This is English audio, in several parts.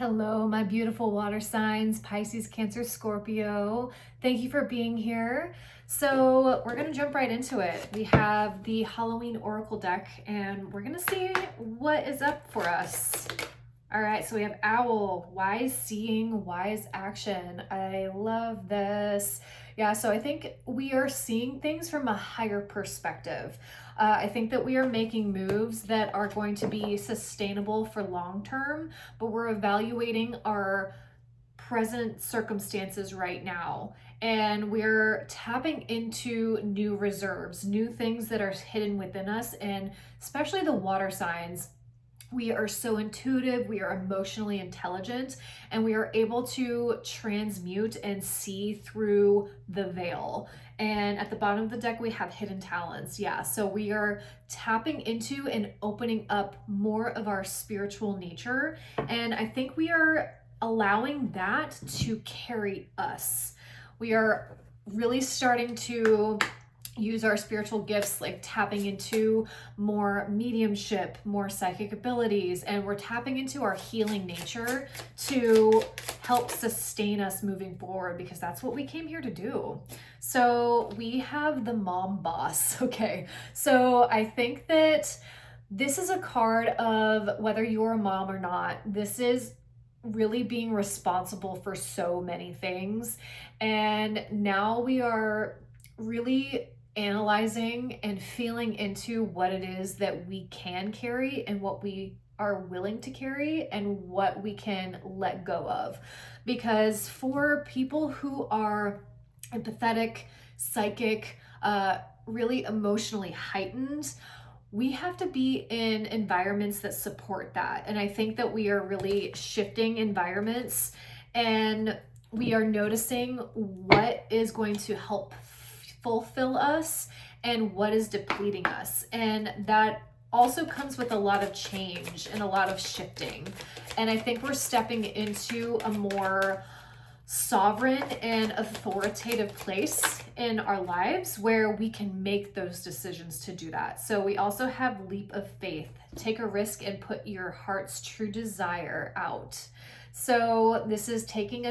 Hello, my beautiful water signs, Pisces, Cancer, Scorpio. Thank you for being here. So we're gonna jump right into it. We have the Halloween Oracle deck and we're gonna see what is up for us. All right, so we have Owl, wise seeing, wise action. I love this. Yeah, so I think we are seeing things from a higher perspective. I think that we are making moves that are going to be sustainable for long term, but we're evaluating our present circumstances right now. And we're tapping into new reserves, new things that are hidden within us, and especially the water signs. We are so intuitive, we are emotionally intelligent, and we are able to transmute and see through the veil. And at the bottom of the deck, we have hidden talents. Yeah, so we are tapping into and opening up more of our spiritual nature. And I think we are allowing that to carry us. We are really starting to use our spiritual gifts, like tapping into more mediumship, more psychic abilities, and we're tapping into our healing nature to help sustain us moving forward, because that's what we came here to do. So we have the mom boss. Okay, so I think that this is a card of whether you're a mom or not. This is really being responsible for so many things, and now we are really analyzing and feeling into what it is that we can carry and what we are willing to carry and what we can let go of. Because for people who are empathetic, psychic, really emotionally heightened, we have to be in environments that support that. And I think that we are really shifting environments, and we are noticing what is going to help fulfill us and what is depleting us. And that also comes with a lot of change and a lot of shifting. And I think we're stepping into a more sovereign and authoritative place in our lives where we can make those decisions to do that. So we also have leap of faith. Take a risk and put your heart's true desire out. So this is choosing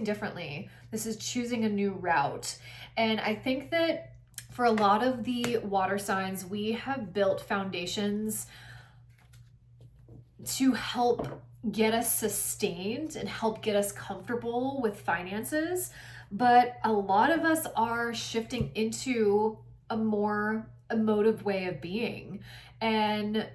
differently. This is choosing a new route. And I think that for a lot of the water signs, we have built foundations to help get us sustained and help get us comfortable with finances. But a lot of us are shifting into a more emotive way of being. And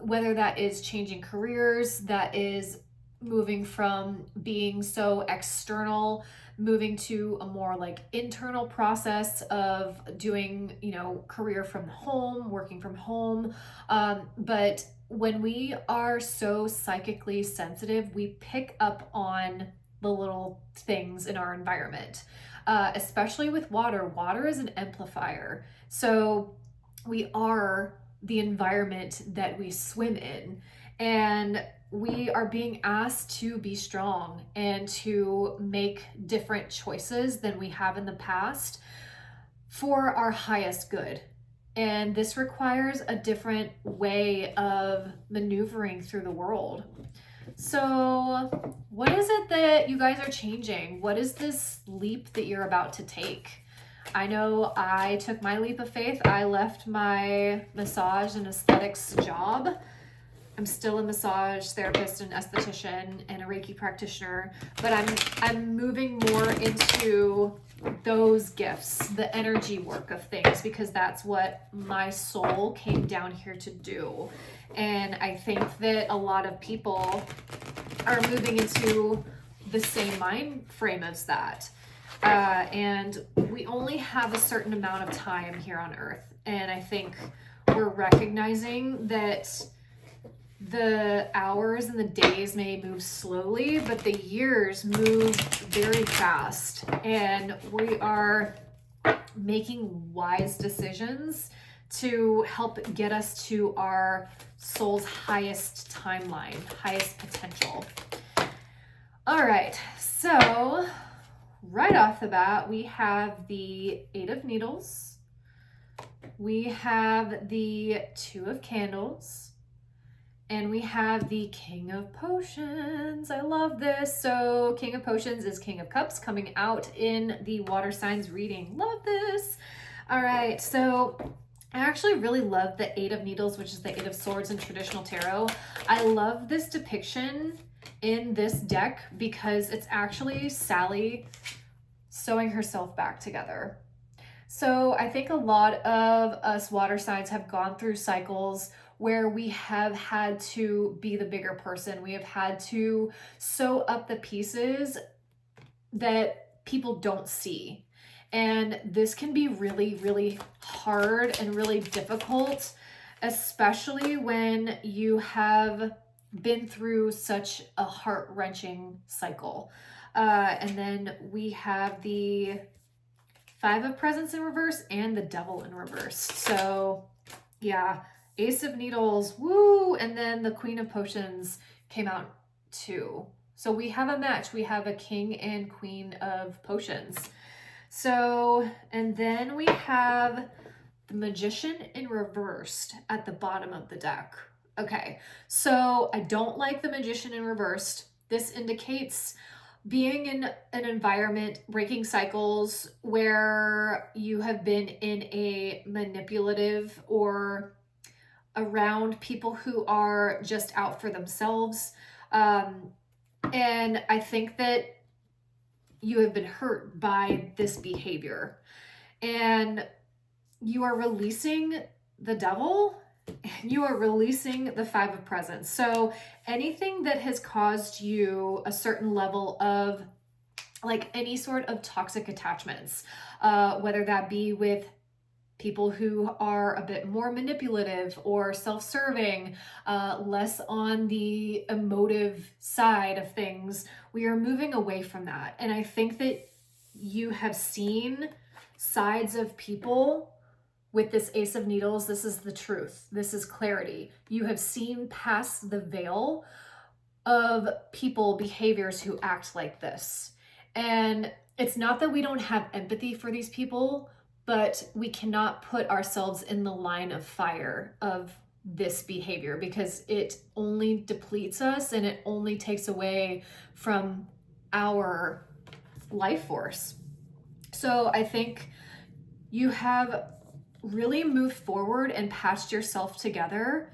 whether that is changing careers, that is moving from being so external, moving to a more like internal process of doing, career from home, working from home. But when we are so psychically sensitive, we pick up on the little things in our environment, especially with water. Water is an amplifier. So we are the environment that we swim in, and we are being asked to be strong and to make different choices than we have in the past for our highest good. And this requires a different way of maneuvering through the world. So what is it that you guys are changing? What is this leap that you're about to take? I know I took my leap of faith. I left my massage and aesthetics job. I'm still a massage therapist and esthetician and a Reiki practitioner, but I'm moving more into those gifts, the energy work of things, because that's what my soul came down here to do. And I think that a lot of people are moving into the same mind frame as that. And we only have a certain amount of time here on Earth. And I think we're recognizing that the hours and the days may move slowly, but the years move very fast. And we are making wise decisions to help get us to our soul's highest timeline, highest potential. All right, so right off the bat, we have the Eight of Needles. We have the Two of Candles. And we have the King of Potions. I love this. So King of Potions is King of Cups coming out in the water signs reading. Love this. All right, so I actually really love the Eight of Needles, which is the Eight of Swords in traditional tarot. I love this depiction in this deck because it's actually Sally sewing herself back together. So I think a lot of us water signs have gone through cycles where we have had to be the bigger person. We have had to sew up the pieces that people don't see. And this can be really, really hard and really difficult, especially when you have been through such a heart-wrenching cycle. And then we have the Five of Presents in reverse and the Devil in reverse. So yeah, Ace of Needles, woo! And then the Queen of Potions came out too. So we have a match. We have a King and Queen of Potions. So, and then we have the Magician in reversed at the bottom of the deck. Okay, so I don't like the Magician in reversed. This indicates being in an environment, breaking cycles where you have been in a manipulative or around people who are just out for themselves. And I think that you have been hurt by this behavior and you are releasing the Devil and you are releasing the Five of Presents. So anything that has caused you a certain level of like any sort of toxic attachments, whether that be with people who are a bit more manipulative or self-serving, less on the emotive side of things, we are moving away from that. And I think that you have seen sides of people with this Ace of Needles. This is the truth. This is clarity. You have seen past the veil of people, behaviors who act like this. And it's not that we don't have empathy for these people, but we cannot put ourselves in the line of fire of this behavior because it only depletes us and it only takes away from our life force. So I think you have really moved forward and patched yourself together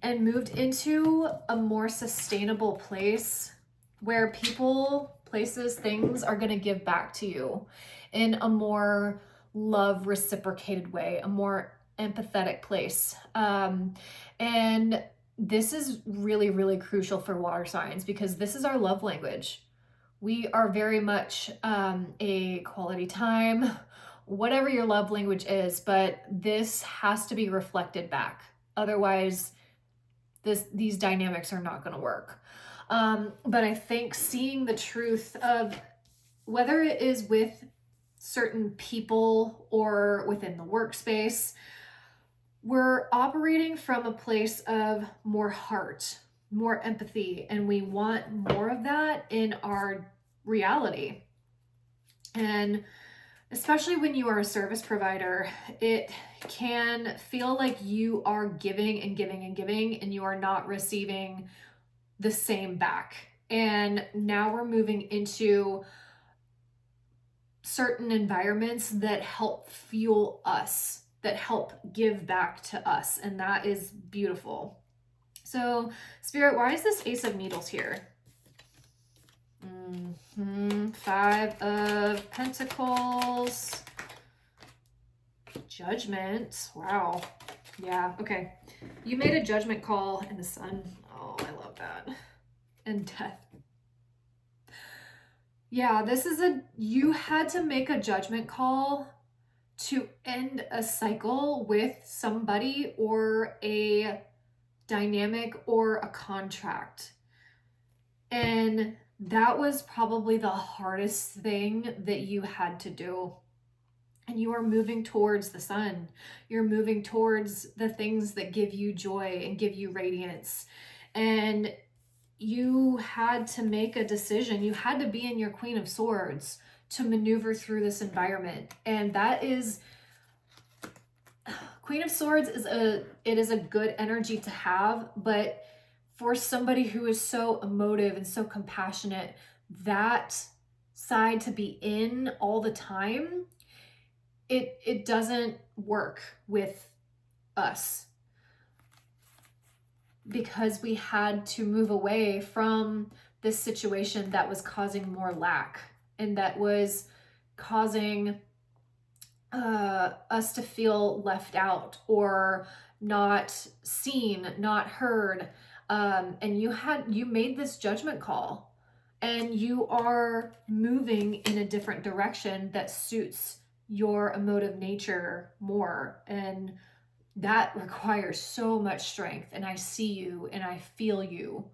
and moved into a more sustainable place where people, places, things are going to give back to you in a more love reciprocated way, a more empathetic place. And this is really, really crucial for water signs because this is our love language. We are very much a quality time, whatever your love language is, but this has to be reflected back. Otherwise, these dynamics are not going to work. But I think seeing the truth of whether it is with certain people or within the workspace, we're operating from a place of more heart, more empathy, and we want more of that in our reality. And especially when you are a service provider, it can feel like you are giving and giving and giving, and you are not receiving the same back. And now we're moving into certain environments that help fuel us, that help give back to us. And that is beautiful. So Spirit, why is this Ace of Needles here? Five of Pentacles. Judgment. Wow. Yeah, okay. You made a judgment call in the Sun. Oh, I love that. And Death. Yeah, this is you had to make a judgment call to end a cycle with somebody or a dynamic or a contract. And that was probably the hardest thing that you had to do. And you are moving towards the sun. You're moving towards the things that give you joy and give you radiance. And you had to make a decision. You had to be in your Queen of Swords to maneuver through this environment. And that is, Queen of Swords is it is a good energy to have, but for somebody who is so emotive and so compassionate, that side to be in all the time, it doesn't work with us, because we had to move away from this situation that was causing more lack and that was causing us to feel left out or not seen, not heard. And you made this judgment call, and you are moving in a different direction that suits your emotive nature more. And that requires so much strength. And I see you and I feel you.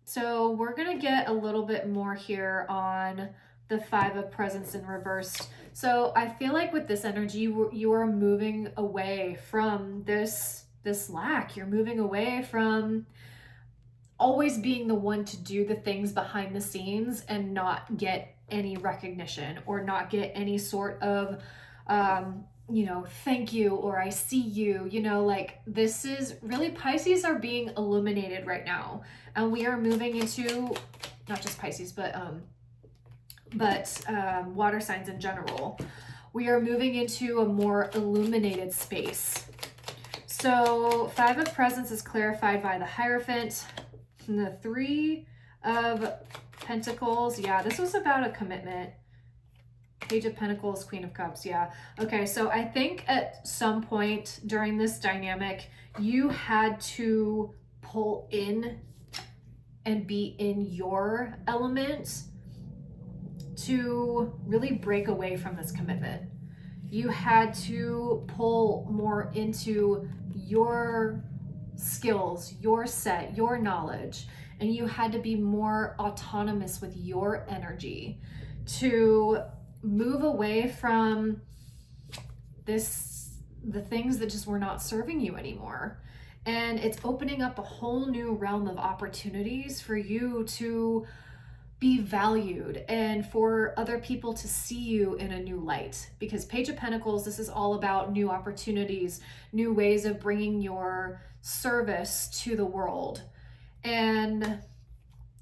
So we're going to get a little bit more here on the Five of Presents in reverse. So I feel like with this energy, you are moving away from this lack. You're moving away from always being the one to do the things behind the scenes and not get any recognition or not get any sort of, thank you, or I see you, like this is really, Pisces are being illuminated right now. And we are moving into, not just Pisces, but water signs in general. We are moving into a more illuminated space. So Five of Presents is clarified by the Hierophant. And the Three of Pentacles. Yeah, this was about a commitment. Page of Pentacles, Queen of Cups. Yeah. Okay, so I think at some point during this dynamic, you had to pull in and be in your element to really break away from this commitment. You had to pull more into your skills, your set, your knowledge, and you had to be more autonomous with your energy to move away from the things that just were not serving you anymore. And it's opening up a whole new realm of opportunities for you to be valued and for other people to see you in a new light. Because Page of Pentacles, this is all about new opportunities, new ways of bringing your service to the world. And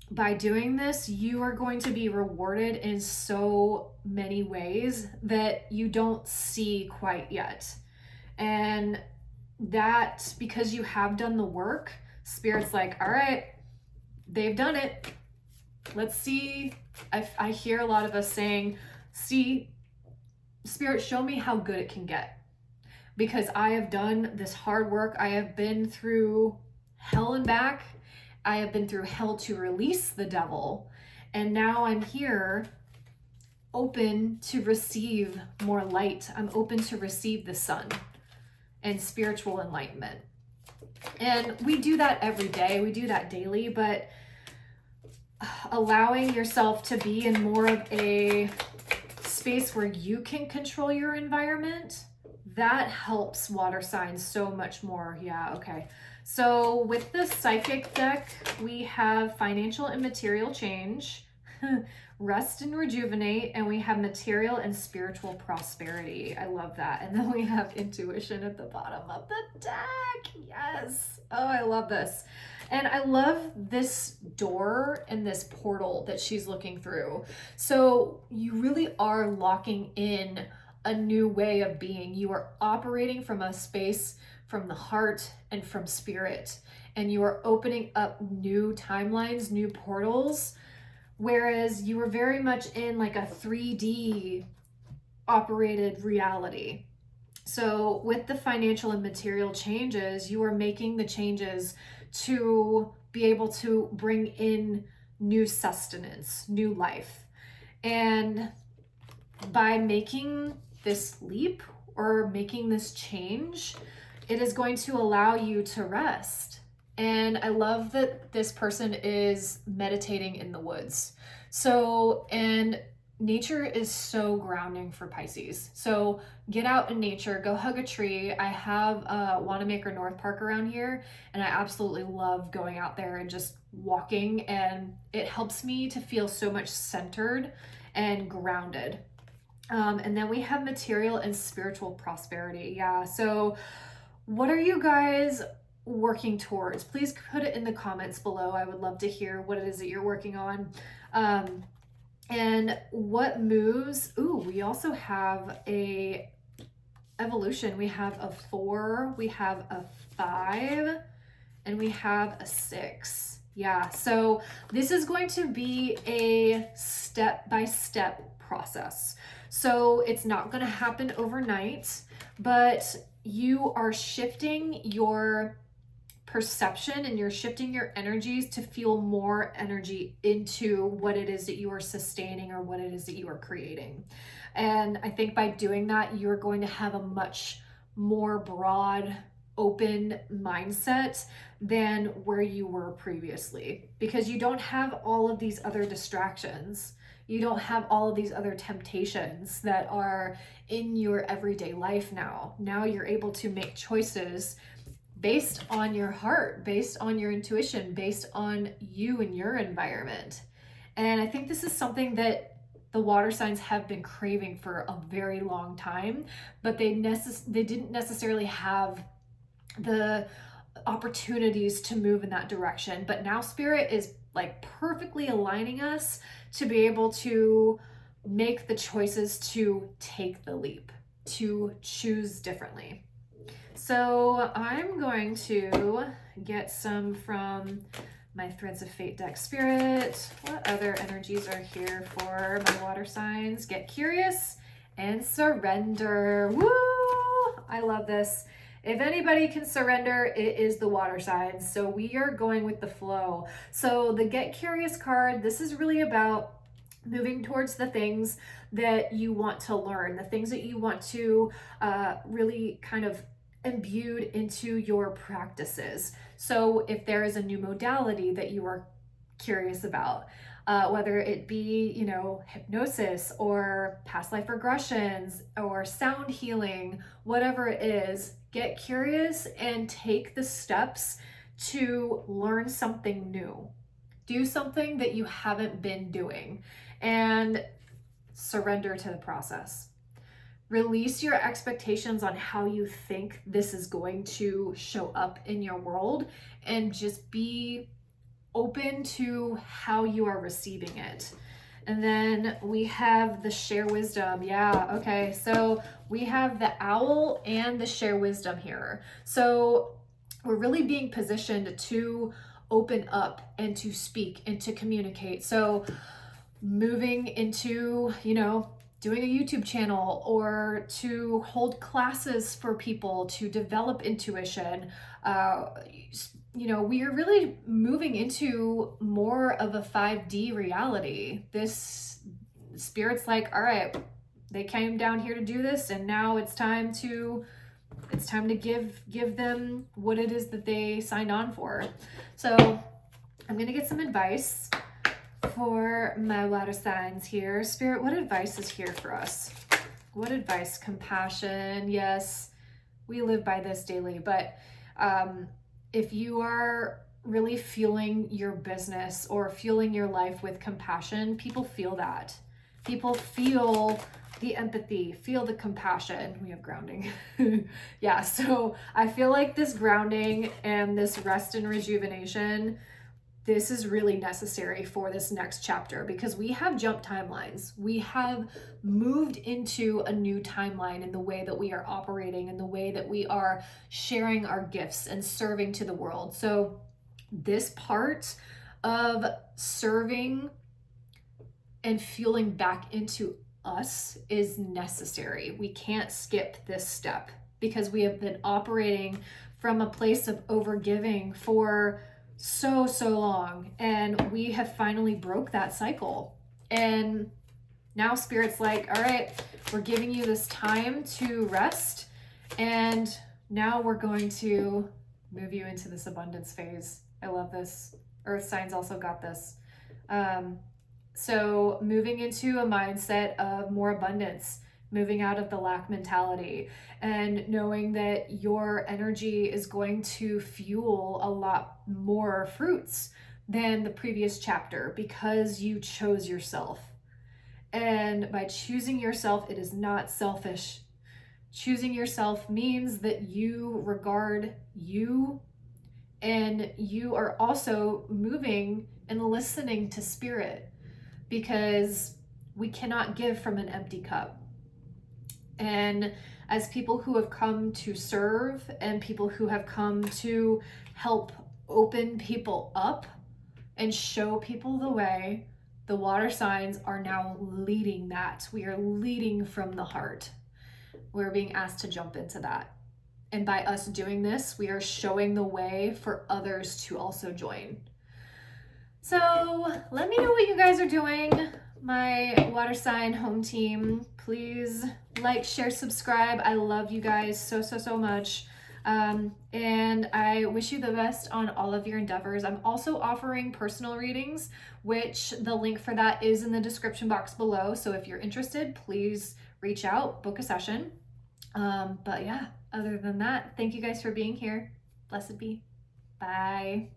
by doing this, you are going to be rewarded in so many ways that you don't see quite yet. And that, because you have done the work, Spirit's like, all right, they've done it. Let's see. I hear a lot of us saying, see, Spirit, show me how good it can get. Because I have done this hard work. I have been through hell and back. I have been through hell to release the devil. And now I'm here open to receive more light. I'm open to receive the sun and spiritual enlightenment. And we do that every day. We do that daily, but allowing yourself to be in more of a space where you can control your environment, that helps water signs so much more. Yeah, okay. So with the Psychic deck, we have Financial and Material Change, Rest and Rejuvenate, and we have Material and Spiritual Prosperity. I love that. And then we have Intuition at the bottom of the deck. Yes. Oh, I love this. And I love this door and this portal that she's looking through. So you really are locking in a new way of being. You are operating from a space from the heart and from spirit. And you are opening up new timelines, new portals. Whereas you were very much in like a 3D operated reality. So with the financial and material changes, you are making the changes to be able to bring in new sustenance, new life. And by making this leap or making this change, it is going to allow you to rest. And I love that this person is meditating in the woods. So, and nature is so grounding for Pisces. So get out in nature, go hug a tree. I have Wanamaker North Park around here, and I absolutely love going out there and just walking, and it helps me to feel so much centered and grounded. And then we have Material and Spiritual Prosperity. Yeah, so what are you guys working towards? Please put it in the comments below. I would love to hear what it is that you're working on. And what moves. Ooh, we also have a evolution. We have a 4, we have a 5, and we have a 6. Yeah, so this is going to be a step-by-step process. So it's not going to happen overnight, but you are shifting your perception and you're shifting your energies to feel more energy into what it is that you are sustaining or what it is that you are creating. And I think by doing that, you're going to have a much more broad, open mindset than where you were previously, because you don't have all of these other distractions. You don't have all of these other temptations that are in your everyday life now. Now you're able to make choices based on your heart, based on your intuition, based on you and your environment. And I think this is something that the water signs have been craving for a very long time, but they didn't necessarily have the opportunities to move in that direction. But now Spirit is like perfectly aligning us to be able to make the choices to take the leap, to choose differently. So I'm going to get some from my Threads of Fate deck. Spirit, what other energies are here for my water signs? Get curious and surrender. Woo! I love this. If anybody can surrender, it is the water signs. So we are going with the flow. So the Get Curious card, this is really about moving towards the things that you want to learn, the things that you want to really kind of imbued into your practices. So if there is a new modality that you are curious about, whether it be, you know, hypnosis or past life regressions or sound healing, whatever it is, get curious and take the steps to learn something new. Do something that you haven't been doing and surrender to the process. Release your expectations on how you think this is going to show up in your world and just be open to how you are receiving it. And then we have the share wisdom. Yeah, okay. So we have the owl and the share wisdom here. So we're really being positioned to open up and to speak and to communicate. So moving into, you know, doing a YouTube channel or to hold classes for people to develop intuition. You know, we are really moving into more of a 5D reality. This Spirit's like, all right, they came down here to do this, and now it's time to give them what it is that they signed on for. So I'm gonna get some advice for my water signs here. Spirit, what advice is here for us? What advice? Compassion. Yes, we live by this daily, but if you are really fueling your business or fueling your life with compassion, people feel that. People feel the empathy, feel the compassion. We have grounding. Yeah, so I feel like this grounding and this rest and rejuvenation, this is really necessary for this next chapter, because we have jumped timelines. We have moved into a new timeline in the way that we are operating and the way that we are sharing our gifts and serving to the world. So this part of serving and fueling back into us is necessary. We can't skip this step because we have been operating from a place of overgiving for so long, and we have finally broke that cycle. And now Spirit's like, all right, we're giving you this time to rest, and now we're going to move you into this abundance phase. I love this. Earth signs also got this. So moving into a mindset of more abundance, moving out of the lack mentality, and knowing that your energy is going to fuel a lot more fruits than the previous chapter because you chose yourself. And by choosing yourself, it is not selfish. Choosing yourself means that you regard you And you are also moving and listening to spirit, because we cannot give from an empty cup. And as people who have come to serve and people who have come to help open people up and show people the way, the water signs are now leading that. We are leading from the heart. We're being asked to jump into that. And by us doing this, we are showing the way for others to also join. So let me know what you guys are doing. My water sign home team, please like, share, subscribe. I love you guys so, so, so much. And I wish you the best on all of your endeavors. I'm also offering personal readings, which the link for that is in the description box below. So if you're interested, please reach out, book a session. But yeah, other than that, thank you guys for being here. Blessed be. Bye.